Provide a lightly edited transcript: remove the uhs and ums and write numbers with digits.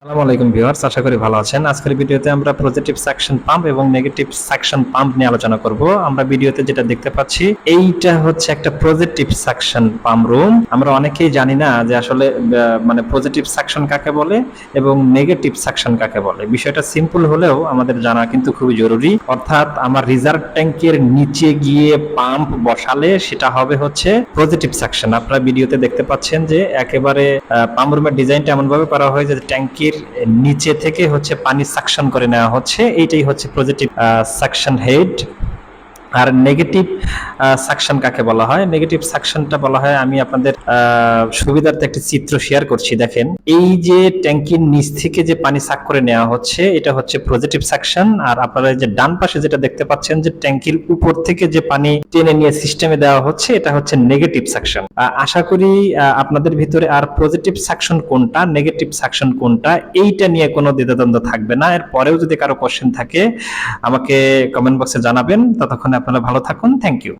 আসসালামু আলাইকুম ভিউয়ার্স, আশা করি ভালো আছেন। আজকের ভিডিওতে আমরা পজিটিভ সাকশন পাম্প এবং নেগেটিভ সাকশন পাম্প নিয়ে আলোচনা করব। আমরা ভিডিওতে যেটা দেখতে পাচ্ছি এইটা হচ্ছে একটা পজিটিভ সাকশন পাম্প রুম। আমরা অনেকেই জানি না যে আসলে মানে পজিটিভ সাকশন কাকে বলে এবং নেগেটিভ সাকশন কাকে বলে। বিষয়টা সিম্পল হলেও আমাদের জানা কিন্তু খুবই জরুরি। অর্থাৎ আমার রিজার্ভ ট্যাঙ্কের নিচে গিয়ে পাম্প বসালে সেটা হবে হচ্ছে পজিটিভ সাকশন। আপনারা ভিডিওতে দেখতে পাচ্ছেন যে একেবারে পাম্প রুমের ডিজাইনটা এমন ভাবে করা হয় যে ট্যাঙ্কির নিচে থেকে হচ্ছে পানি সাকশন করে নেওয়া হচ্ছে। এইটাই হচ্ছে পজিটিভ সাকশন হেড। আর নেগেটিভ সাকশন কাকে বলা হয়? নেগেটিভ সাকশনটা বলা হয়, আমি আপনাদের সুবিধার্থে একটি চিত্র শেয়ার করছি। দেখেন, এই যে ট্যাঙ্কির নিচ থেকে যে পানি সাক করে নেওয়া হচ্ছে এটা হচ্ছে পজিটিভ সাকশন। আর আপনারা যে ডান পাশে যেটা দেখতে পাচ্ছেন যে ট্যাঙ্কির উপর থেকে যে পানি টেনে নিয়ে সিস্টেমে দেওয়া হচ্ছে এটা হচ্ছে নেগেটিভ সাকশন। আশা করি আপনাদের ভিতরে আর পজিটিভ সাকশন কোনটা, নেগেটিভ সাকশন কোনটা, এইটা নিয়ে কোনো দ্বিধাদ্বন্দ্ব থাকবে না। এর পরেও যদি কারো কোশ্চেন থাকে আমাকে কমেন্ট বক্সে জানাবেন। ততক্ষণে আপনারা ভালো থাকুন। Thank you.